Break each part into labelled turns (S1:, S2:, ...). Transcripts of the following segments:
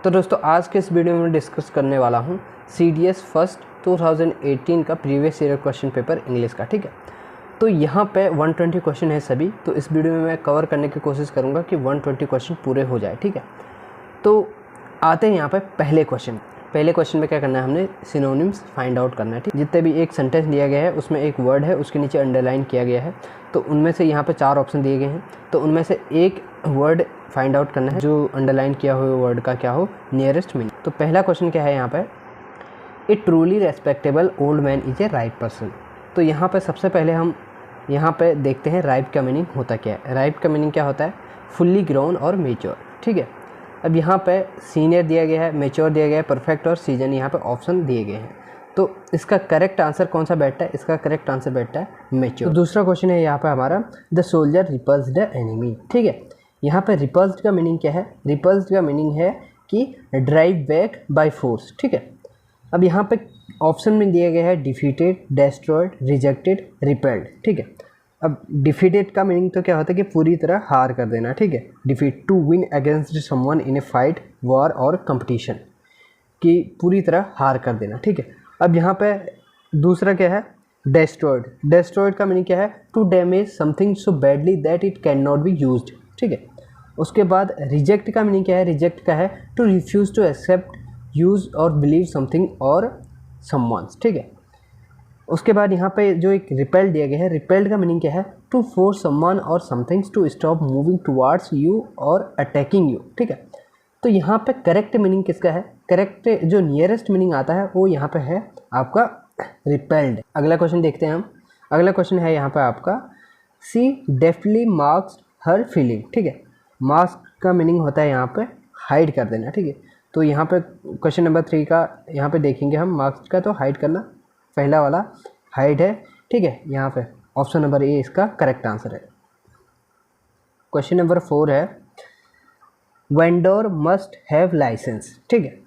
S1: तो दोस्तों आज के इस वीडियो में डिस्कस करने वाला हूँ CDS फर्स्ट 2018 का previous year question paper English का। ठीक है, तो यहाँ पे 120 क्वेश्चन है सभी। तो इस वीडियो में मैं कवर करने की कोशिश करूँगा कि 120 क्वेश्चन पूरे हो जाए। ठीक है, तो आते हैं यहाँ पे पहले क्वेश्चन में क्या करना है, हमने सिनोनिम्स फाइंड आउट करना है। ठीक, जितने भी एक सेंटेंस दिया गया है उसमें एक वर्ड है, उसके नीचे अंडरलाइन किया गया है, तो उनमें से यहाँ पे 4 ऑप्शन दिए गए हैं, तो उनमें से एक वर्ड फाइंड आउट करना है जो अंडरलाइन किया हुआ वर्ड का क्या हो नियरेस्ट मीनिंग। तो पहला क्वेश्चन क्या है यहाँ पे, a truly respectable old man is a right person. तो यहाँ पे सबसे पहले हम यहाँ पे देखते हैं राइप का मीनिंग होता क्या है। राइप का मीनिंग क्या होता है, फुल्ली ग्रोन और मेच्योर। ठीक है, अब यहाँ पे सीनियर दिया गया है, मेच्योर दिया गया है, परफेक्ट और सीजन यहाँ पे ऑप्शन दिए गए हैं। तो इसका करेक्ट आंसर कौन सा बैठता है, इसका करेक्ट आंसर बैठता है मेच्योर। तो दूसरा क्वेश्चन है यहाँ पे हमारा, the soldier repulsed the enemy. ठीक है, यहाँ पे रिपल्स्ड का मीनिंग क्या है, रिपल्स्ड का मीनिंग है कि ड्राइव बैक बाय फोर्स। ठीक है, अब यहाँ पे ऑप्शन में दिया गया है डिफीटेड, डेस्ट्रॉयड, रिजेक्टेड, रिपेल्ड। ठीक है, अब डिफीटेड का मीनिंग तो क्या होता है कि पूरी तरह हार कर देना। ठीक है, defeat to win against someone in a fight, war और कंपटीशन, कि पूरी तरह हार कर देना। ठीक है, अब यहाँ पे दूसरा क्या है, डेस्ट्रॉयड। डेस्ट्रॉयड का मीनिंग क्या है, to damage something so badly that it can not be used. ठीक है, उसके बाद रिजेक्ट का मीनिंग क्या है, रिजेक्ट का है to refuse to accept, use और बिलीव समथिंग और समवन्स। ठीक है, उसके बाद यहाँ पे जो एक रिपेल्ड दिया गया है, रिपेल्ड का मीनिंग क्या है, टू फोर्स समवन और somethings to stop moving towards you और अटैकिंग यू। ठीक है, तो यहाँ पे करेक्ट मीनिंग किसका है, करेक्ट जो नियरेस्ट मीनिंग आता है वो यहाँ पे है आपका रिपेल्ड। अगला क्वेश्चन देखते हैं हम। अगला क्वेश्चन है यहाँ पे आपका, सी डेफ्टली मार्क्स हर फीलिंग। ठीक है, मास्क का मीनिंग होता है यहाँ पे हाइड कर देना। ठीक है, तो यहाँ पे क्वेश्चन नंबर 3 का यहाँ पे देखेंगे हम, मार्क्स का तो हाइड करना, पहला वाला हाइड है। ठीक है, यहाँ पे ऑप्शन नंबर ए इसका करेक्ट आंसर है। क्वेश्चन नंबर 4 है, वेंडोर मस्ट हैव लाइसेंस। ठीक है,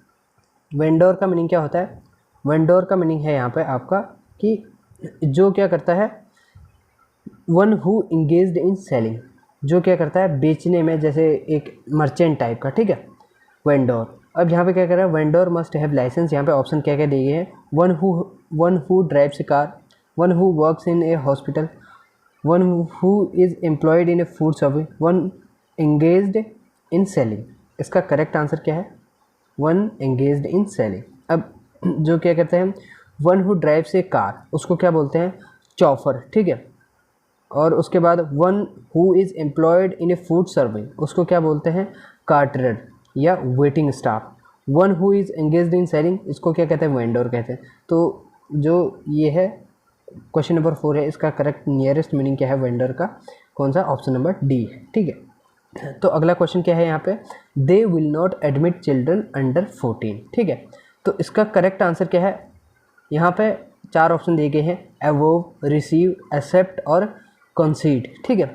S1: वेंडोर का मीनिंग क्या होता है, वेंडोर का मीनिंग है यहाँ पे आपका कि जो क्या करता है, one who engaged in selling, जो क्या करता है बेचने में, जैसे एक मर्चेंट टाइप का। ठीक है, वेंडोर। अब यहाँ पे क्या कर रहा है, वेंडोर मस्ट हैव लाइसेंस। यहाँ पे ऑप्शन क्या क्या दिए गए हैं, one who drives A car, one who works in A hospital, one who is employed in A food service, one engaged in selling. इसका करेक्ट आंसर क्या है, वन एंगेज्ड इन सेलिंग। अब जो क्या कहते हैं, one who drives A car, उसको क्या बोलते हैं, चॉफर। ठीक है, और उसके बाद one who is employed in A food service, उसको क्या बोलते हैं, कार्टरर या waiting staff. One who is engaged in selling, इसको क्या कहते हैं, वेंडोर कहते हैं। तो जो ये है क्वेश्चन नंबर 4 है, इसका करेक्ट नियरेस्ट मीनिंग क्या है वेंडर का, कौन सा, ऑप्शन नंबर डी है। ठीक है, तो अगला क्वेश्चन क्या है यहाँ पे, they will not admit children under 14। ठीक है, तो इसका करेक्ट आंसर क्या है, यहाँ पे 4 ऑप्शन दिए गए हैं, अवोव, रिसीव, एक्सेप्ट और कंसीड। ठीक है,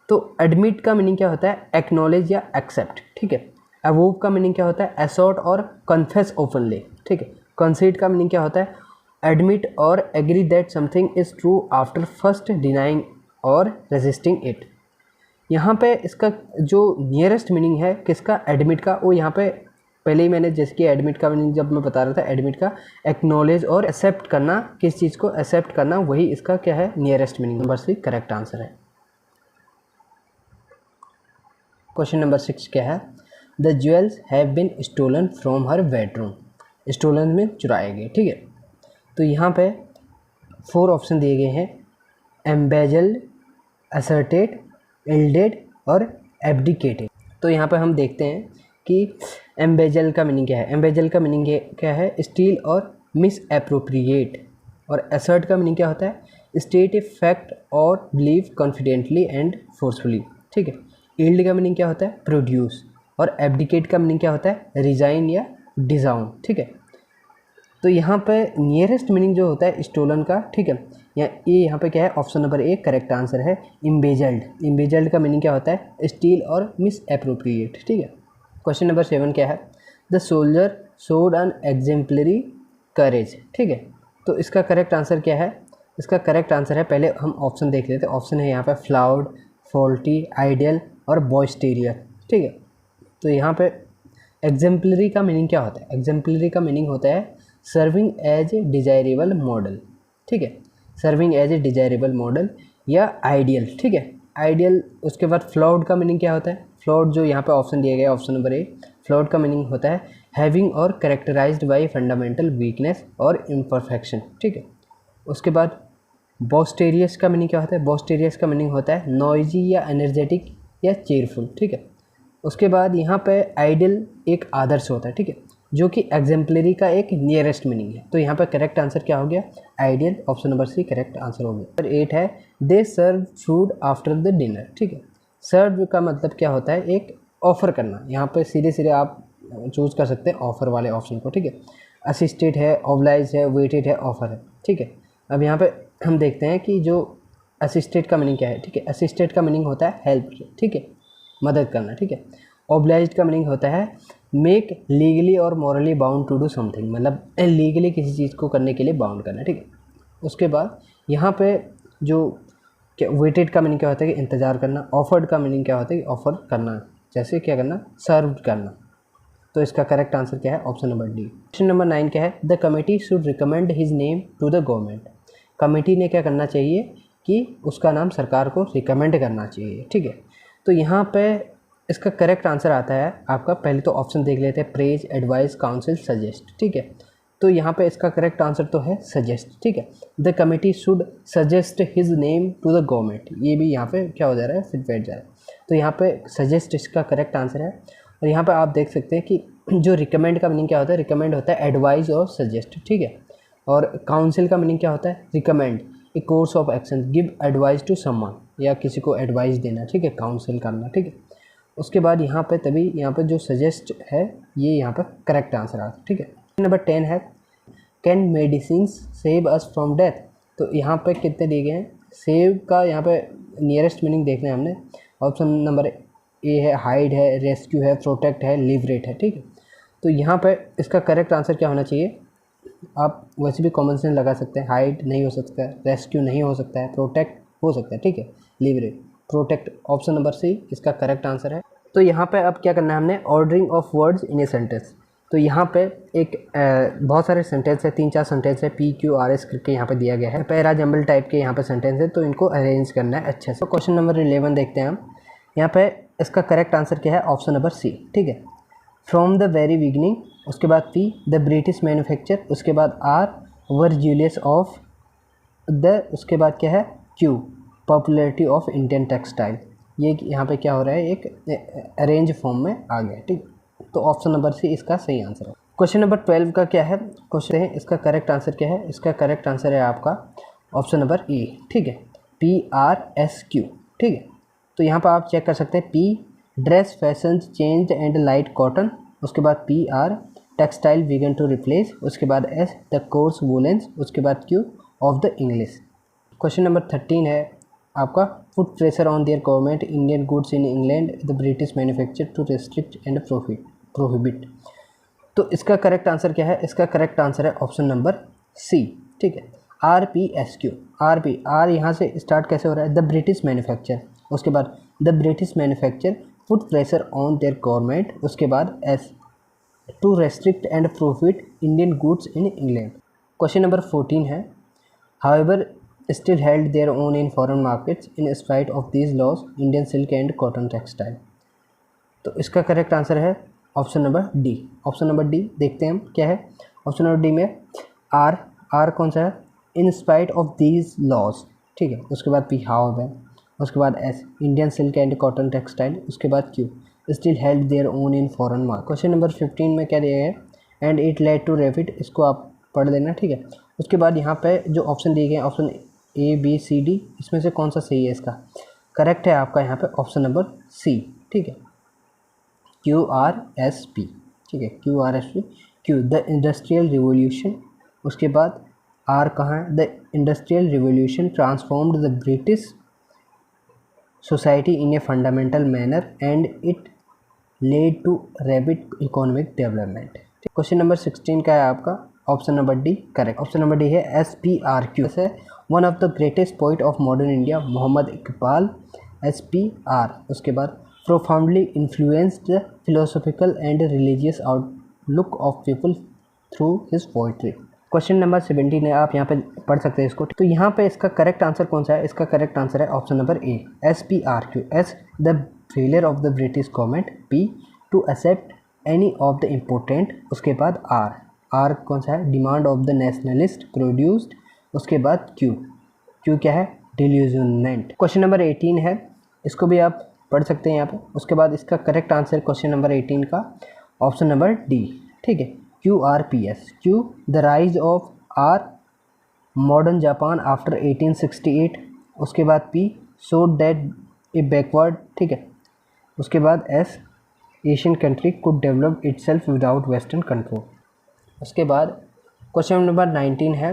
S1: तो एडमिट का मीनिंग क्या होता है, एक्नॉलेज या एक्सेप्ट। ठीक है, अवोव का मीनिंग क्या होता है, असॉर्ट और कन्फेस ओपनली। ठीक है, कंसीड का मीनिंग क्या होता है, एडमिट और agree that something is true after first denying और रेजिस्टिंग इट। यहाँ पे इसका जो नियरेस्ट मीनिंग है किसका, एडमिट का, वो यहाँ पे पहले ही मैंने जैसे कि एडमिट का मीनिंग जब मैं बता रहा था, एडमिट का एक्नॉलेज और एक्सेप्ट करना, किस चीज़ को एक्सेप्ट करना, वही इसका क्या है, nearest meaning. Number 3 correct answer है। क्वेश्चन नंबर 6 क्या है, the jewels have been stolen from her bedroom. Stolen में चुराए गए। ठीक है, तो यहाँ पे 4 ऑप्शन दिए गए हैं, एम्बेजल्ड, असर्टेड, इल्डेड और एब्डिकेटेड। तो यहाँ पे हम देखते हैं कि एम्बेजल का मीनिंग क्या है। एम्बेजल का मीनिंग क्या है, स्टील और मिस एप्रोप्रिएट। और असर्ट का मीनिंग क्या होता है, स्टेट ए फैक्ट और बिलीव कॉन्फिडेंटली एंड फोर्सफुली। ठीक है, इल्ड का मीनिंग क्या होता है, प्रोड्यूस। और एब्डिकेट का मीनिंग क्या होता है, रिजाइन या डिजाउन। ठीक है, तो यहाँ पे नियरेस्ट मीनिंग जो होता है स्टोलन का। ठीक है, यहाँ पे क्या है, option number A correct answer है, इम्बेजल्ड। इम्बेजल्ड का मीनिंग क्या होता है, स्टील और मिस एप्रोप्रिएट। ठीक है, क्वेश्चन नंबर 7 क्या है, the soldier showed an exemplary courage. ठीक है, तो इसका करेक्ट आंसर क्या है, इसका करेक्ट आंसर है, पहले हम ऑप्शन देख लेते हैं। ऑप्शन है यहाँ पे फ्लाउड, फॉल्टी, आइडियल और बॉयस्टेरियर। ठीक है, तो यहाँ पे एग्जाम्पलरी का मीनिंग क्या होता है? एग्जाम्पलरी का मीनिंग होता है serving as a desirable model, ठीक है, serving as a desirable model या आइडियल, ठीक है, आइडियल। उसके बाद फ्लॉड का मीनिंग क्या होता है? फ्लॉड जो यहाँ पे ऑप्शन दिया गया है ऑप्शन नंबर ए, फ्लॉड का मीनिंग होता है हैविंग और कैरेक्टराइज्ड बाय फंडामेंटल वीकनेस और इम्परफेक्शन, ठीक है। उसके बाद बोस्टेरियस का मीनिंग क्या होता है? बोस्टेरियस का मीनिंग होता है नॉइजी या एनर्जेटिक या चेयरफुल, ठीक है। उसके बाद यहाँ पे आइडियल एक आदर्श होता है, ठीक है, जो कि एग्जाम्पलरी का एक नियरेस्ट मीनिंग है। तो यहाँ पर करेक्ट आंसर क्या हो गया? Ideal, option number C correct answer हो गया। नंबर 8 है they serve food after the dinner, ठीक है। सर्व का मतलब क्या होता है? एक ऑफर करना। यहाँ पे सीधे सीधे आप चूज कर सकते हैं ऑफर वाले ऑप्शन को, ठीक है। असिस्टेड है, ऑब्लाइज है, वेटेड है, ऑफर है, ठीक है। अब यहाँ पे हम देखते हैं कि जो असिस्टेड का मीनिंग क्या है, ठीक है। असिस्टेड का मीनिंग होता है हेल्प, ठीक है, मदद करना, ठीक है। ऑब्लाइज्ड का मीनिंग होता है मेक लीगली और morally bound to do something, मतलब लीगली किसी चीज़ को करने के लिए बाउंड करना, ठीक है। उसके बाद यहाँ पे जो क्या वेटेड का मीनिंग क्या होता है कि इंतज़ार करना। ऑफर्ड का मीनिंग क्या होता है कि ऑफर करना, जैसे क्या करना, सर्व करना। तो इसका करेक्ट आंसर क्या है? Option number D. Question number 9 क्या है? The committee should recommend his name to the government. Committee ने क्या करना चाहिए कि उसका नाम सरकार को रिकमेंड करना चाहिए, ठीक है। तो यहाँ पे इसका करेक्ट आंसर आता है आपका, पहले तो ऑप्शन देख लेते हैं, प्रेज, एडवाइस, काउंसिल, सजेस्ट, ठीक है। तो यहाँ पे इसका करेक्ट आंसर तो है सजेस्ट, ठीक है। The committee should suggest his name to the government, ये भी यहाँ पे क्या हो जा रहा है? फिट बैठ जा रहा है। तो यहाँ पे सजेस्ट इसका करेक्ट आंसर है। और यहाँ पे आप देख सकते हैं कि जो रिकमेंड का मीनिंग क्या होता है? रिकमेंड होता है एडवाइस और सजेस्ट, ठीक है। और काउंसिल का मीनिंग क्या होता है? Recommend a course of action, give advice to someone, या किसी को एडवाइस देना, ठीक है, काउंसिल करना, ठीक है। उसके बाद यहाँ पे तभी यहाँ पे जो सजेस्ट है ये यहाँ पे करेक्ट आंसर आता है, ठीक है। नंबर 10 है can medicine save us from death. तो यहाँ पे कितने दिए गए हैं? सेव का यहाँ पे नियरेस्ट मीनिंग देखना है हमने। ऑप्शन नंबर ए है हाइड है, रेस्क्यू है, प्रोटेक्ट है, लिबरेट है, ठीक है। तो यहाँ पे इसका करेक्ट आंसर क्या होना चाहिए? आप वैसे भी कॉमन सेंस लगा सकते हैं, हाइड नहीं हो सकता है, रेस्क्यू नहीं हो सकता है, प्रोटेक्ट हो सकता है, ठीक है, liberate, protect, option number C इसका करेक्ट आंसर है। तो यहाँ पे अब क्या करना है हमने? Ordering of words in a sentence. तो यहाँ पे एक बहुत सारे सेंटेंस है, 3-4 सेंटेंस है, PQRS करके यहाँ पे दिया गया है, पैरा जंबल टाइप के यहाँ पे सेंटेंस है, तो इनको अरेंज करना है अच्छे से। क्वेश्चन नंबर 11 देखते हैं हम। यहाँ पे इसका करेक्ट आंसर क्या है? ऑप्शन नंबर सी, ठीक है। फ्रॉम द वेरी बिगनिंग, उसके बाद P द ब्रिटिश मैन्युफैक्चर, उसके बाद R were Julius of the, उसके बाद क्या है? Q popularity of Indian textile. ये यहाँ पे क्या हो रहा है? एक अरेंज फॉर्म में आ गया, ठीक। तो ऑप्शन नंबर सी इसका सही आंसर है। क्वेश्चन नंबर 12 का क्या है? क्वेश्चन है इसका करेक्ट आंसर क्या है? इसका करेक्ट आंसर है आपका ऑप्शन नंबर ए, ठीक है, PRSQ, ठीक है। तो यहाँ पर आप चेक कर सकते हैं P dress fashion change and light cotton, उसके बाद PR textile vegan to replace, उसके बाद S द कोर्स वुलेंस, उसके बाद Q of the English. Question number 13 है आपका put pressure on their government Indian goods in England the British manufacture to restrict and prohibit. तो इसका correct answer क्या है? इसका करेक्ट आंसर है ऑप्शन नंबर सी, ठीक है, RPSQ। R यहाँ से स्टार्ट कैसे हो रहा है? द ब्रिटिश मैन्युफैक्चर, उसके बाद the British manufacture put pressure on their government, उसके बाद S to restrict and prohibit Indian goods in England. Question number 14 है however still held their own in foreign markets in spite of these laws Indian silk and cotton textile। तो इसका correct answer है option number D. Option number D देखते हैं हम क्या है। Option number D में आर कौन सा है? In spite of these laws, ठीक है, उसके बाद पी हाउ है, उसके बाद S Indian silk and cotton textile, उसके बाद Q still held their own in foreign market. Question number 15 में क्या दिया है? And it led to rapid, इसको आप पढ़ लेना, ठीक है। उसके बाद यहाँ पे जो ऑप्शन दिए गए हैं ऑप्शन ABCD, इसमें से कौन सा सही है? इसका करेक्ट है आपका यहाँ पे ऑप्शन नंबर सी, ठीक है, QRSP, ठीक है, QRSP। Q the industrial revolution, उसके बाद R कहाँ है? The industrial revolution transformed the British society in a fundamental manner and it led to rapid economic development. Question number 16 का है आपका option number D correct. Option number D है SPRQ है one of the greatest poet of modern India Mohammad Iqbal, SPR। उसके बाद profoundly influenced the philosophical and religious outlook of people through his poetry. Question number 17 है, आप यहाँ पे पढ़ सकते हैं इसको। तो यहाँ पे इसका करेक्ट आंसर कौन सा है? इसका करेक्ट आंसर है option number A, SPRQ। S the failure of the British government, P to accept any of the important, उसके बाद आर कौन सा है? Demand of the nationalist produced, उसके बाद क्यू क्या है? डिल्यूजनमेंट। क्वेश्चन नंबर 18 है, इसको भी आप पढ़ सकते हैं यहाँ पे। उसके बाद इसका करेक्ट आंसर क्वेश्चन नंबर 18 का ऑप्शन नंबर डी, ठीक है, QRPS। Q the rise of our modern Japan after 1868, उसके बाद P showed that a backward, ठीक है, उसके बाद S Asian country could develop itself without western control. उसके बाद क्वेश्चन नंबर 19 है,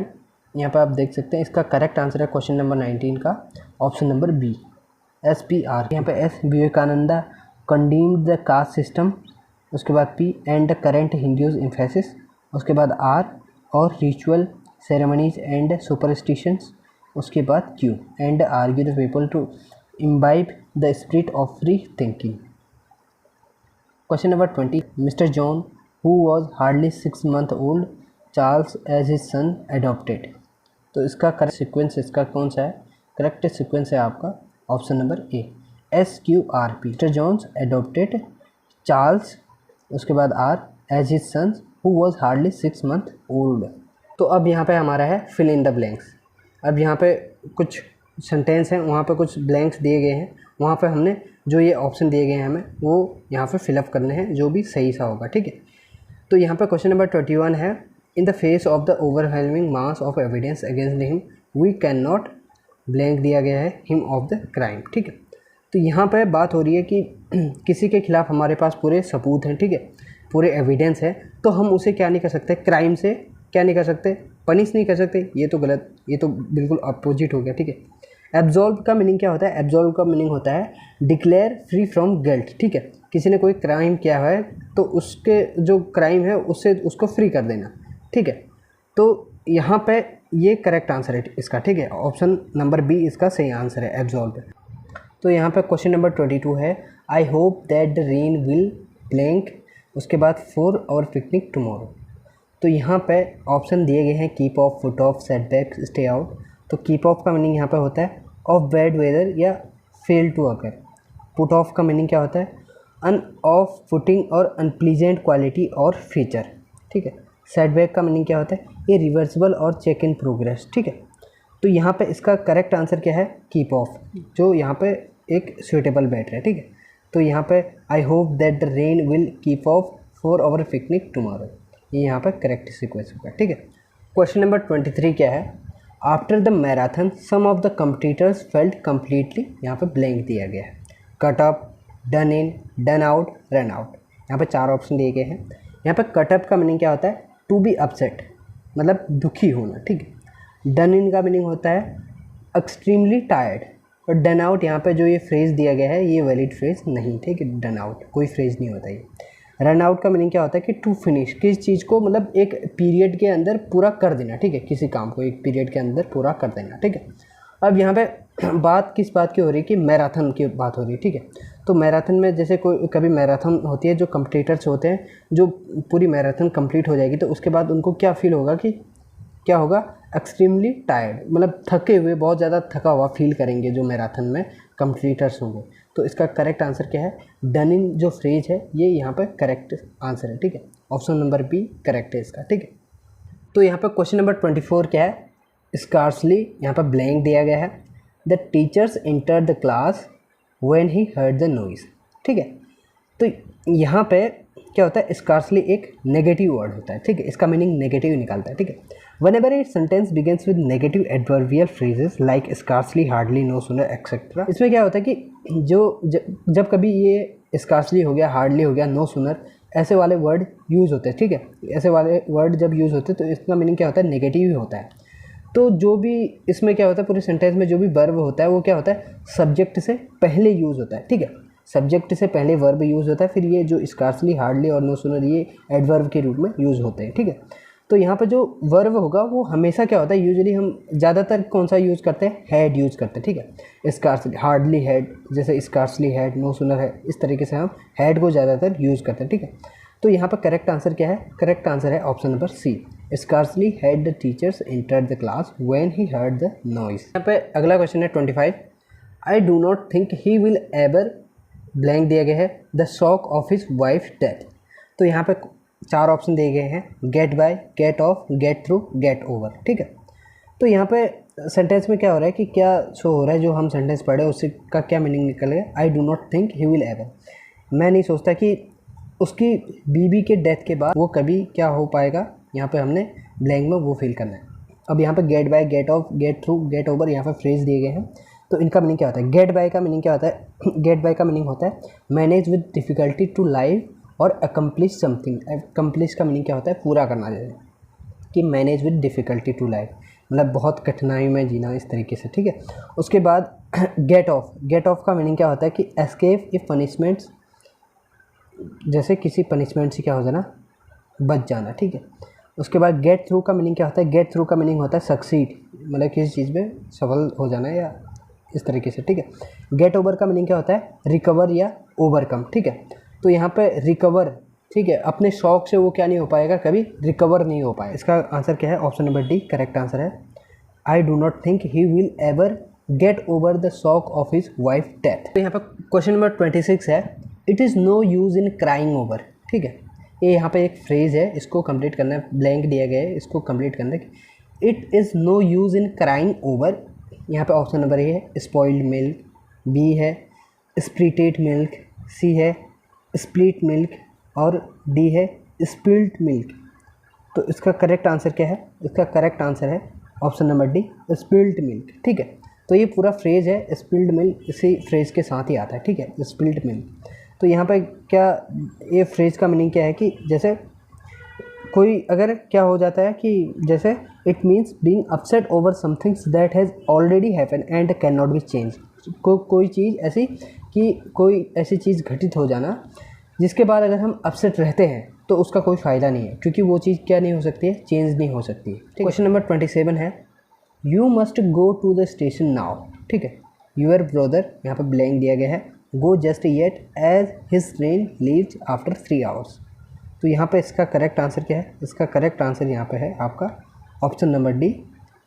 S1: यहाँ पर आप देख सकते हैं इसका करेक्ट आंसर है क्वेश्चन नंबर 19 का ऑप्शन नंबर बी, SPR। यहाँ पे S Vivekananda condemned the caste system, उसके बाद P and the current Hindus emphasis, उसके बाद R और रिचुअल सेरेमनीज एंड सुपरस्टिशंस, उसके बाद Q and argue the people to imbibe the spirit of free thinking. Question number 20, mister John who was hardly 6 months old, Charles as his son adopted. तो इसका correct sequence इसका कौन सा है? Correct sequence है आपका option number A, SQRP। Mister Johns adopted Charles, उसके बाद R as his son who was hardly 6 months old. तो अब यहाँ पे हमारा है फिल इन द ब्लैंक्स। अब यहाँ पे कुछ सेंटेंस हैं, वहाँ पे कुछ ब्लैंक्स दिए गए हैं, वहाँ पे हमने जो ये ऑप्शन दिए गए हैं हमें वो यहाँ पे फिलअप करने हैं, जो भी सही सा होगा, ठीक है। तो यहाँ पे क्वेश्चन नंबर 21 है, in the face of the overwhelming mass of evidence against him we can not, blank दिया गया है, हिम ऑफ द क्राइम, ठीक है। तो यहाँ पे बात हो रही है कि किसी के खिलाफ हमारे पास पूरे सबूत हैं, ठीक है, पूरे एविडेंस है, तो हम उसे क्या नहीं कर सकते? क्राइम से क्या नहीं कर सकते? पनिश नहीं कर सकते। ये तो गलत, ये तो बिल्कुल अपोजिट हो गया, ठीक है। एब्जॉल्व का मीनिंग क्या होता है? एब्जॉल्व का मीनिंग होता है डिक्लेयर फ्री फ्रॉम गिल्ट, ठीक है। किसी ने कोई क्राइम किया है तो उसके जो क्राइम है उससे उसको फ्री कर देना, ठीक है। तो यहाँ पे ये करेक्ट आंसर है इसका, ठीक है, ऑप्शन नंबर बी इसका सही आंसर है, एब्जॉल्व। तो यहाँ पे क्वेश्चन नंबर 22 है, आई hope that the rain will blank, उसके बाद फॉर आवर पिकनिक टुमारो। तो यहाँ पे ऑप्शन दिए गए हैं keep off, put off, setback, stay out. तो कीप ऑफ का मीनिंग यहाँ पे होता है ऑफ बैड वेदर या fail to occur. Put off का मीनिंग क्या होता है? अन ऑफ फुटिंग और अनप्लीजेंट क्वालिटी और फीचर, ठीक है। सेटबैक का मीनिंग क्या होता है? ये रिवर्सिबल और चेक इन प्रोग्रेस, ठीक है। तो यहाँ पे इसका करेक्ट आंसर क्या है? कीप ऑफ, जो यहाँ पे एक सुइटेबल बैटर है, ठीक है। तो यहाँ पे I hope that the rain will keep off for our picnic tomorrow, ये यहाँ पे करेक्ट सीक्वेंस होगा, ठीक है। क्वेश्चन नंबर 23 क्या है, after the marathon some of the competitors felt completely, यहाँ पे ब्लैंक दिया गया है, cut up, done in, done out, run out. यहाँ पे 4 ऑप्शन दिए गए हैं। यहाँ पे कट अप का मीनिंग क्या होता है? टू बी अपसेट, मतलब दुखी होना, ठीक है। डन इन का मीनिंग होता है एक्सट्रीमली टायर्ड, और डन आउट यहाँ पे जो ये फ्रेज़ दिया गया है ये वैलिड फ्रेज़ नहीं, ठीक है। डन आउट कोई फ्रेज़ नहीं होता ये। रन आउट का मीनिंग क्या होता है कि टू फिनिश, किसी चीज़ को मतलब एक पीरियड के अंदर पूरा कर देना, ठीक है, किसी काम को एक पीरियड के अंदर पूरा कर देना, ठीक है। अब यहाँ पे बात किस बात की हो रही है कि मैराथन की बात हो रही है, ठीक है। तो मैराथन में जैसे कोई कभी मैराथन होती है, जो कम्पिटिटर्स होते हैं, जो पूरी मैराथन कंप्लीट हो जाएगी तो उसके बाद उनको क्या फील होगा कि क्या होगा? एक्सट्रीमली टायर्ड, मतलब थके हुए, बहुत ज़्यादा थका हुआ फील करेंगे जो मैराथन में कंप्लीटर्स होंगे। तो इसका करेक्ट आंसर क्या है? डन इन जो फ्रेज है ये यहाँ पर करेक्ट आंसर है, ठीक है। ऑप्शन नंबर बी करेक्ट है इसका, ठीक है। तो यहाँ पर क्वेश्चन नंबर 24 क्या है? स्कार्सली, यहाँ पर ब्लैंक दिया गया है। The teachers enter the class when he heard the noise, ठीक है। तो यहाँ पे क्या होता है? स्कार्सली एक नेगेटिव वर्ड होता है, ठीक है, इसका मीनिंग नेगेटिव निकालता है, ठीक है। Whenever a sentence begins with negative adverbial phrases like scarcely, hardly, no sooner, etc. इसमें क्या होता है कि जब कभी ये scarcely हो गया, hardly हो गया, no sooner, ऐसे वाले वर्ड यूज़ होते हैं, ठीक है। ऐसे वाले वर्ड जब यूज़ होते हैं तो इसका मीनिंग क्या होता है? नेगेटिव ही होता है। तो जो भी इसमें क्या होता है, पूरे सेंटेंस में जो भी वर्ब होता है वो क्या होता है? सब्जेक्ट से पहले यूज़ होता है, ठीक है। सब्जेक्ट से पहले वर्ब यूज़ होता है, फिर ये जो स्कार्सली, हार्डली और नो सूनर ये एडवर्ब के रूप में यूज़ होते हैं, ठीक है। तो यहाँ पे जो वर्ब होगा वो हमेशा क्या होता है, यूजुअली हम ज़्यादातर कौन सा यूज़ करते हैं, हैड यूज़ करते हैं, ठीक है। स्कार्सली, हार्डली हैड, जैसे स्कार्सली हैड, नो सूनर है, इस तरीके से हम हैड को ज़्यादातर यूज़ करते हैं, ठीक है। तो यहाँ पर करेक्ट आंसर क्या है, करेक्ट आंसर है option number C, scarcely had the teachers entered the class when he heard the noise. यहाँ पे अगला क्वेश्चन है 25, I do not think he will ever blank दिया गया है the shock of his wife death. तो यहाँ पे 4 ऑप्शन दिए गए हैं, get by, get off, get through, get over, ठीक है। तो यहाँ पे सेंटेंस में क्या हो रहा है कि क्या शो हो रहा है, जो हम सेंटेंस पढ़े उससे का क्या मीनिंग निकल गया, आई do not think he will ever, मैं नहीं सोचता कि उसकी बीबी के डेथ के बाद वो कभी क्या हो पाएगा, यहाँ पे हमने ब्लैंक में वो फिल करना है। अब यहाँ पे get by, get off, get through, get over यहाँ पे फ्रेज दिए गए हैं, तो इनका मीनिंग क्या होता है। गेट बाय का मीनिंग क्या होता है, गेट बाय का मीनिंग होता है manage with difficulty to live और अकम्प्लिश समथिंग। अकम्प्लिश का मीनिंग क्या होता है, पूरा करना, जैसे कि manage with difficulty to live, मतलब बहुत कठिनाई में जीना, इस तरीके से, ठीक है। उसके बाद गेट ऑफ, गेट ऑफ का मीनिंग क्या होता है कि एस्केप इफ पनिशमेंट्स, जैसे किसी पनिशमेंट से क्या हो जाना, बच जाना, ठीक है। उसके बाद गेट थ्रू का मीनिंग क्या होता है, गेट थ्रू का मीनिंग होता है सक्सीड, मतलब किसी चीज़ में सफल हो जाना या इस तरीके से, ठीक है। गेट ओवर का मीनिंग क्या होता है, रिकवर या ओवरकम, ठीक है। तो यहाँ पे रिकवर, ठीक है, अपने शौक से वो क्या नहीं हो पाएगा, कभी रिकवर नहीं हो पाएगा। इसका आंसर क्या है, option number D correct answer है, I do not think he will ever get over the shock of his wife death. तो यहाँ पे क्वेश्चन नंबर 26 है, it is no use in crying over, ठीक है। ये यहाँ पे एक फ्रेज़ है, इसको कंप्लीट करना है, ब्लैंक दिया गया है, इसको कंप्लीट करना है। It is no use in crying over, यहाँ पे ऑप्शन नंबर ए है स्पॉइल्ड मिल्क, बी है स्प्लिटेड मिल्क, सी है स्प्लिट मिल्क और डी है स्पिल्ट मिल्क। तो इसका करेक्ट आंसर क्या है, इसका करेक्ट आंसर है option number D spilt milk, ठीक है। तो ये पूरा फ्रेज़ है स्पिल्ड मिल्क, इसी फ्रेज़ के साथ ही आता है, ठीक है, स्पिल्ट मिल्क। तो यहाँ पर क्या, ये फ्रेज़ का मीनिंग क्या है कि जैसे कोई अगर क्या हो जाता है कि जैसे it means being upset over somethings that has already happen and can not be change. कोई चीज़ ऐसी कि कोई ऐसी चीज़ घटित हो जाना जिसके बाद अगर हम अपसेट रहते हैं तो उसका कोई फ़ायदा नहीं है, क्योंकि वो चीज़ क्या नहीं हो सकती है, चेंज नहीं हो सकती है। क्वेश्चन नंबर 27 है, you must go to the station now, ठीक है। यूअर ब्रदर, यहाँ पर ब्लैंक दिया गया है, go just yet as his train leaves after 3 hours. तो यहाँ पे इसका करेक्ट आंसर क्या है, इसका करेक्ट आंसर यहाँ पे है आपका ऑप्शन नंबर डी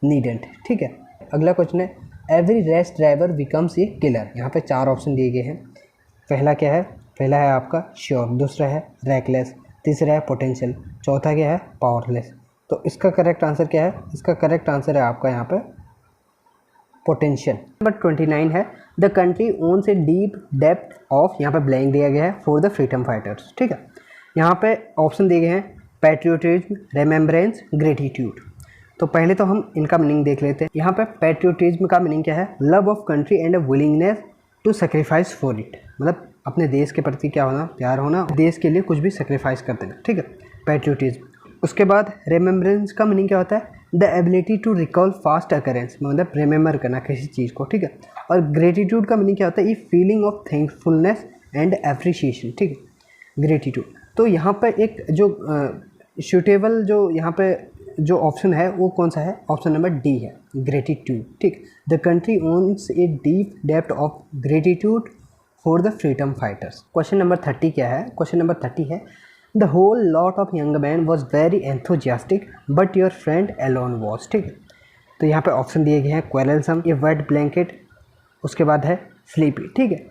S1: नीडेंट, ठीक है। अगला क्वेश्चन है, every rash driver becomes a killer. यहाँ पे 4 ऑप्शन दिए गए हैं, पहला क्या है, पहला है आपका श्योर, दूसरा है रैकलेस, तीसरा है पोटेंशियल, चौथा क्या है पावरलेस। तो इसका करेक्ट आंसर क्या है, इसका करेक्ट आंसर है आपका यहाँ पे पोटेंशियल। नंबर 29 है, the country owns a deep depth of, यहाँ पे ब्लैंक दिया गया है, फॉर द फ्रीडम फाइटर्स, ठीक है। यहाँ पे ऑप्शन दिए गए हैं पैट्रियोटिज्म, रिमेम्बरेंस, ग्रेटिट्यूड। तो पहले तो हम इनका मीनिंग देख लेते हैं। यहाँ पे पैट्रियोटिज्म का मीनिंग क्या है, love of country and a willingness to sacrifice for it, मतलब अपने देश के प्रति क्या होना, प्यार होना, देश के लिए कुछ भी सेक्रीफाइस कर देना, ठीक है, पैट्रियोटिज्म। उसके बाद रिमेम्बरेंस का मीनिंग क्या होता है, the ability to recall past occurrence, मतलब रिमेंबर करना किसी चीज़ को, ठीक है। और ग्रेटिट्यूड का मीनिंग क्या होता है, ये feeling of thankfulness and appreciation, ठीक है, ग्रेटिट्यूड। तो यहाँ पे एक जो सूटेबल जो यहाँ पे जो ऑप्शन है वो कौन सा है, ऑप्शन नंबर डी है ग्रेटिट्यूड, ठीक। The country owns a deep depth of gratitude for the freedom fighters. Question number 30 क्या है, क्वेश्चन नंबर 30 है, the whole lot of young man was very enthusiastic but your friend alone was, ठीक है। तो यहाँ पे option दिए गए हैं क्वेरलसम, ए वेट ब्लैंकेट, उसके बाद है स्लीपी, ठीक है।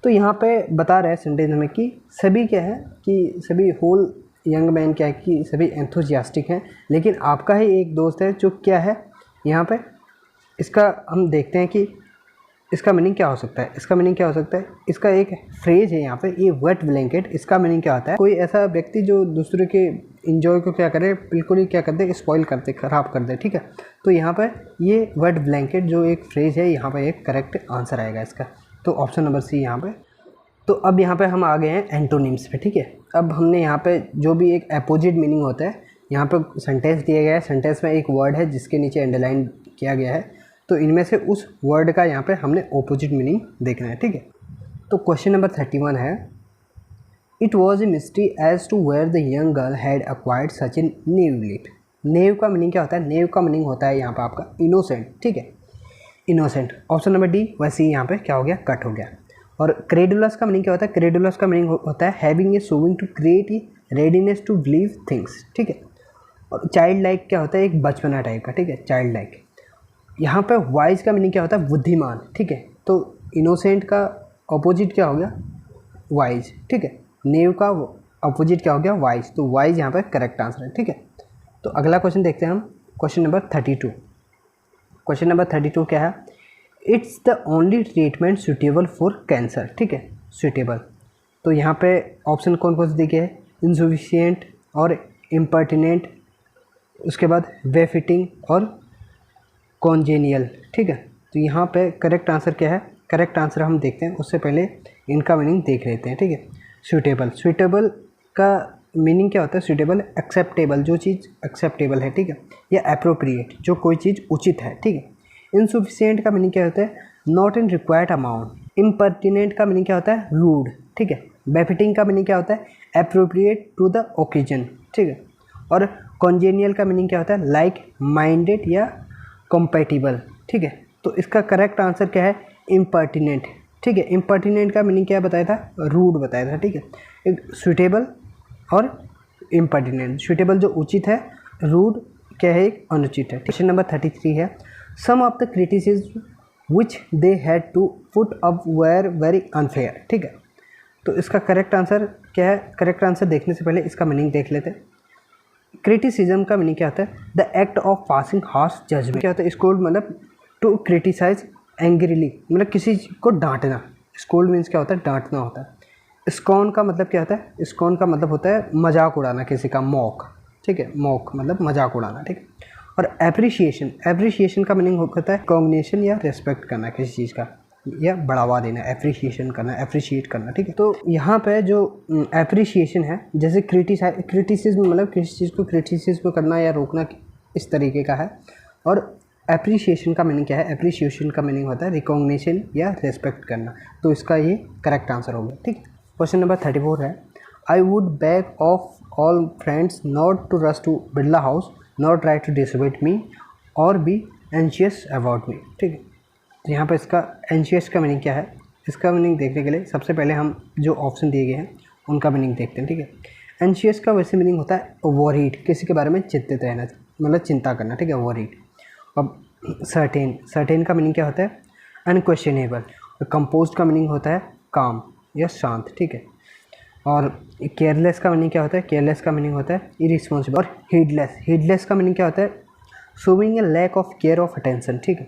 S1: तो यहाँ पे बता रहे हैं सेंटेंस में कि सभी क्या है, कि सभी होल यंग मैन क्या है कि सभी एंथुजियास्टिक हैं, लेकिन आपका ही एक दोस्त है जो क्या है यहाँ पे, इसका हम देखते हैं कि इसका मीनिंग क्या हो सकता है। इसका मीनिंग क्या हो सकता है, इसका एक फ्रेज है यहाँ पे, ये वेट ब्लैंकेट, इसका मीनिंग क्या होता है, कोई ऐसा व्यक्ति जो दूसरे के इंजॉय को क्या करे, बिल्कुल ही क्या कर दे, स्पॉइल कर दे, ख़राब कर दे, ठीक है। तो यहाँ पर ये वेट ब्लैंकेट जो एक फ्रेज है, यहाँ पर एक करेक्ट आंसर आएगा इसका, तो ऑप्शन नंबर सी यहाँ पे। तो अब यहाँ पे हम आ गए हैं एंटोनिम्स पे, ठीक है। अब हमने यहाँ पे जो भी एक अपोजिट मीनिंग होता है, यहाँ पे सेंटेंस दिया गया है, सेंटेंस में एक वर्ड है जिसके नीचे अंडरलाइन किया गया है, तो इनमें से उस वर्ड का यहाँ पे हमने ऑपोजिट मीनिंग देखना है, ठीक है। तो क्वेश्चन नंबर 31 है, it was a mystery as to where the young girl had acquired such in new lip. नेव का मीनिंग क्या होता है? नेव का मीनिंग होता है यहाँ पे आपका इनोसेंट, ठीक है, इनोसेंट। ऑप्शन नंबर डी वैसे ही यहाँ पे क्या हो गया? कट हो गया। और क्रेडुलस का मीनिंग क्या होता है? क्रेडुलस का मीनिंग होता है having a sowing to create a readiness to believe things, ठीक है। और चाइल्ड लाइक क्या होता है? एक बचपना टाइप का, ठीक है, चाइल्ड लाइक। यहाँ पे वाइज का मीनिंग क्या होता है? बुद्धिमान, ठीक है। तो इनोसेंट का अपोजिट क्या हो गया? वाइज, ठीक है। नेव का अपोजिट क्या हो गया? वाइज। तो वाइज यहाँ पे करेक्ट आंसर है, ठीक है। तो अगला क्वेश्चन देखते हैं हम, क्वेश्चन नंबर 32। क्वेश्चन नंबर 32 क्या है? It's the only treatment suitable for cancer, ठीक है, सुटेबल। तो यहाँ पे ऑप्शन कौन कौन से दिए हैं? इनसफिशिएंट और इम्पर्टिनेंट, उसके बाद बेफिटिंग और कॉन्जेनियल, ठीक है। तो यहाँ पे करेक्ट आंसर क्या है? करेक्ट आंसर हम देखते हैं, उससे पहले इनका मीनिंग देख लेते हैं, ठीक है। सूटेबल, सूटेबल का मीनिंग क्या होता है? सूटेबल एक्सेप्टेबल, जो चीज़ एक्सेप्टेबल है, ठीक है, या अप्रोप्रिएट, जो कोई चीज़ उचित है, ठीक है। इनसफिशिएंट का मीनिंग क्या होता है? Not in required amount. Impertinent का मीनिंग क्या होता है? रूड, ठीक है। बेफिटिंग का मीनिंग क्या होता है? अप्रोप्रिएट टू द ओकेजन, ठीक है। और कॉन्जेनियल का मीनिंग क्या होता है? लाइक माइंडेड या कंपैटिबल, ठीक है। तो इसका करेक्ट आंसर क्या है? इम्पर्टिनेंट, ठीक है। इम्पर्टिनेंट का मीनिंग क्या बताया था? रूड बताया था, ठीक है। एक सूटेबल और इम्पर्टिनेंट, सूटेबल जो उचित है, रूड क्या है? एक अनुचित है। क्वेश्चन नंबर 33 है, some of the criticism which they had to put up were very unfair, ठीक है। तो इसका करेक्ट आंसर क्या है? करेक्ट आंसर देखने से पहले इसका मीनिंग देख लेते हैं। क्रिटिसिज्म का मीनिंग क्या होता है? The act of passing harsh judgement. क्या होता है? स्कोल्ड मतलब टू क्रिटिसाइज एंग्रीली, मतलब किसी को डांटना। स्कोल्ड मीन्स क्या होता है? डांटना होता है। स्कॉन का मतलब क्या होता है? स्कॉन का मतलब होता है मजाक उड़ाना किसी का, मॉक, ठीक है, मॉक मतलब मजाक उड़ाना, ठीक है। और एप्रिशिएशन, एप्रिशिएशन का मीनिंग होता है कॉग्निशन या रेस्पेक्ट करना किसी चीज़ का, या बढ़ावा देना, एप्रिशिएशन करना, एप्रिशिएट करना, ठीक है। तो यहाँ पे जो एप्रिशिएशन है, जैसे क्रिटिसिज्म मतलब किसी चीज़ को क्रिटिसिज्म करना या रोकना, इस तरीके का है। और एप्रिशिएशन का मीनिंग क्या है? एप्रिशिएशन का मीनिंग होता है रिकॉग्निशन या रेस्पेक्ट करना। तो इसका ये करेक्ट आंसर होगा, ठीक है। क्वेश्चन नंबर 34 है, I would beg of all friends not to rush to Birla house, not try to disappoint me और बी एंशियस अबाउट मी, ठीक है। तो यहाँ पर इसका एंशियस का मीनिंग क्या है? इसका मीनिंग देखने के लिए सबसे पहले हम जो ऑप्शन दिए गए हैं उनका मीनिंग देखते हैं, ठीक है। एंशियस का वैसे मीनिंग होता है वरीड, किसी के बारे में चिंतित रहना, मतलब चिंता करना, ठीक है, वरीड। अब सर्टेन, सर्टेन का मीनिंग क्या होता है? अनक्वेश्चनेबल। कंपोज्ड का मीनिंग होता है काम या शांत, ठीक है। और केयरलेस का मीनिंग क्या होता है? केयरलेस का मीनिंग होता है इरिस्पॉन्सिबल। और हीडलेस, हीडलेस का मीनिंग क्या होता है? Showing a lack of care of attention, ठीक है,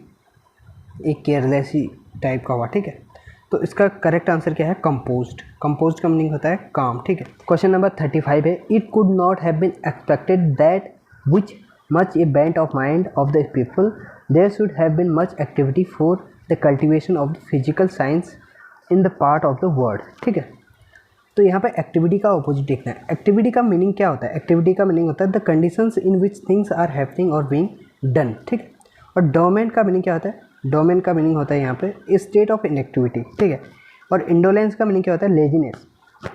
S1: एक केयरलेस ही टाइप का हुआ, ठीक है। तो इसका करेक्ट आंसर क्या है? कंपोज्ड। कंपोज्ड का मीनिंग होता है काम, ठीक है। क्वेश्चन नंबर 35 है, it could not have been expected that which much a bent of mind of the people there should have been much activity for the cultivation of the physical science in the part of the world, ठीक है। तो यहाँ पे activity का opposite देखना है। Activity का meaning क्या होता है? एक्टिविटी का मीनिंग होता है the conditions in which things are happening और बीइंग डन, ठीक है। और डोमेन का मीनिंग क्या होता है? डोमेन का मीनिंग होता है यहाँ पे स्टेट ऑफ इनएक्टिविटी, ठीक है। और इंडोलेंस का मीनिंग क्या होता है? लेजीनेस।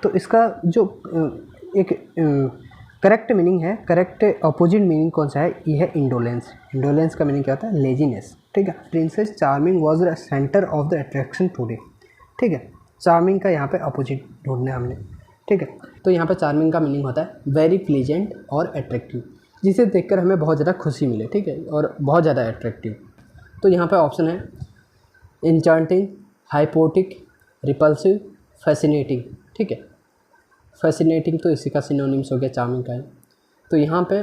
S1: तो इसका जो एक करेक्ट मीनिंग है, करेक्ट अपोजिट मीनिंग कौन सा है? ये है इंडोलेंस। इंडोलेंस का मीनिंग क्या होता है? लेजीनेस, ठीक है। Princess charming was the centre of the attraction today, ठीक है। चार्मिंग का यहाँ पे अपोजिट ढूंढना है हमने, ठीक है। तो यहाँ पे चार्मिंग का मीनिंग होता है वेरी प्लीजेंट और अट्रैक्टिव, जिसे देखकर हमें बहुत ज़्यादा खुशी मिले, ठीक है, और बहुत ज़्यादा अट्रैक्टिव। तो यहाँ पे ऑप्शन है इंचांटिंग, हाइपोटिक, रिपल्सिव, फैसिनेटिंग, ठीक है। फैसिनेटिंग तो इसी का सिनोनिम्स हो गया चार्मिंग का है। तो यहाँ पे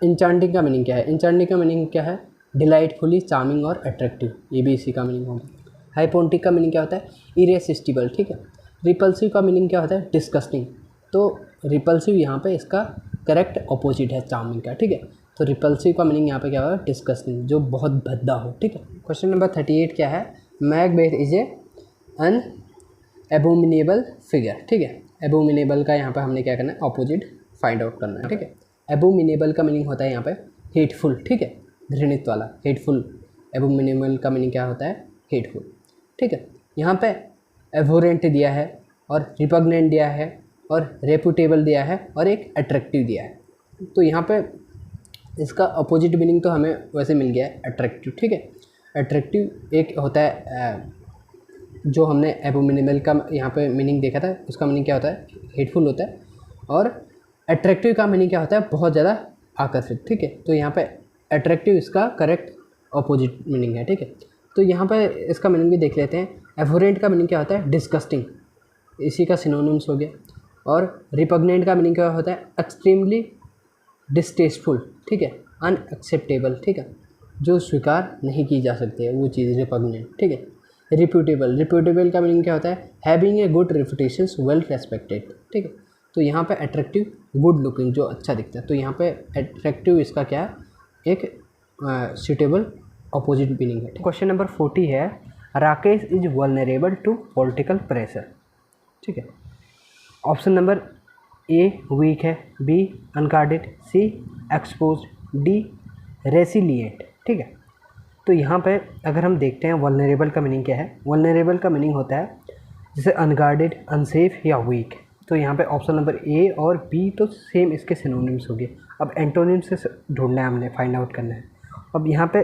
S1: इंचांटिंग का मीनिंग क्या है? इंचांटिंग का मीनिंग क्या है? डिलाइटफुली, चार्मिंग और अट्रैक्टिव, ये भी इसी का मीनिंग होगा। हाइपोटिक का मीनिंग क्या होता है? इरेसिस्टिबल, ठीक है। रिपल्सिव का मीनिंग क्या होता है? डिस्गस्टिंग। तो रिपल्सिव यहाँ पे इसका करेक्ट अपोजिट है चार्मिंग का, ठीक है। तो रिपल्सिव का मीनिंग यहाँ पे क्या होगा? डिस्गस्टिंग, जो बहुत भद्दा हो, ठीक है। क्वेश्चन नंबर 38 क्या है? Macbeth is an abominable figure, ठीक है। एबोमिनेबल का यहाँ पे हमने क्या करना है? अपोजिट फाइंड आउट करना है, ठीक है। एबोमिनेबल का मीनिंग होता है यहाँ पे हेटफुल, ठीक है, घृणित वाला, हेटफुल। एबोमिनेबल का मीनिंग क्या होता है? हेटफुल, ठीक है। यहाँ पे एवोरेंट दिया है और रिपग्नेंट दिया है और रेपुटेबल दिया है और एक अट्रैक्टिव दिया है। तो यहाँ पे इसका अपोजिट मीनिंग तो हमें वैसे मिल गया है अट्रैक्टिव, ठीक है। अट्रैक्टिव एक होता है जो हमने एबोमिनेबल का यहाँ पे मीनिंग देखा था, उसका मीनिंग क्या होता है, हेटफुल होता है। और अट्रैक्टिव का मीनिंग क्या होता है, बहुत ज़्यादा आकर्षित, ठीक है। तो यहाँ पे अट्रैक्टिव इसका करेक्ट अपोजिट मीनिंग है, ठीक है। तो यहाँ पे इसका मीनिंग भी देख लेते हैं। एफोरेंट का मीनिंग क्या होता है, डिस्गस्टिंग, इसी का सिनोनिम्स हो गया। और रिपग्नेंट का मीनिंग क्या होता है, एक्सट्रीमली डिस्टेस्टफुल, ठीक है, अनएक्सेप्टेबल, ठीक है, जो स्वीकार नहीं की जा सकती है वो चीज़ रिपग्नेंट, ठीक है। रिप्यूटेबल, रिप्यूटेबल का मीनिंग क्या होता है, having a good reputation, well respected, ठीक है। तो यहाँ पे अट्रैक्टिव, गुड लुकिंग, जो अच्छा दिखता है। तो यहाँ पे अट्रैक्टिव इसका क्या है, एक सूटेबल अपोजिट मीनिंग है। क्वेश्चन नंबर 40 है, Rakesh is vulnerable to political pressure, ठीक है। ऑप्शन नंबर ए वीक है, B unguarded, C exposed, D resilient, ठीक है। तो यहाँ पे अगर हम देखते हैं वल्नरेबल का मीनिंग क्या है, वल्नरेबल का मीनिंग होता है जैसे अनगार्डेड, अनसेफ या वीक। तो यहाँ पे ऑप्शन नंबर ए और बी तो सेम इसके सिनोनिम्स हो गए। अब एंटोनिम्स से ढूंढना है हमने, फाइंड आउट करना है। अब यहाँ पे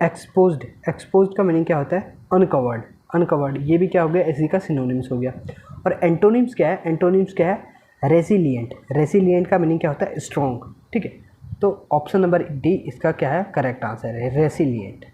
S1: एक्सपोज्ड, एक्सपोज्ड का मीनिंग क्या होता है, अनकवर्ड, अनकवर्ड, ये भी क्या हो गया, इसी का सिनोनिम्स हो गया। और एंटोनिम्स क्या है, एंटोनिम्स क्या है, रेसिलिएंट, रेसिलिएंट का मीनिंग क्या होता है, स्ट्रॉन्ग, ठीक है। तो ऑप्शन नंबर डी इसका क्या है, करेक्ट आंसर है, रेसिलिएंट।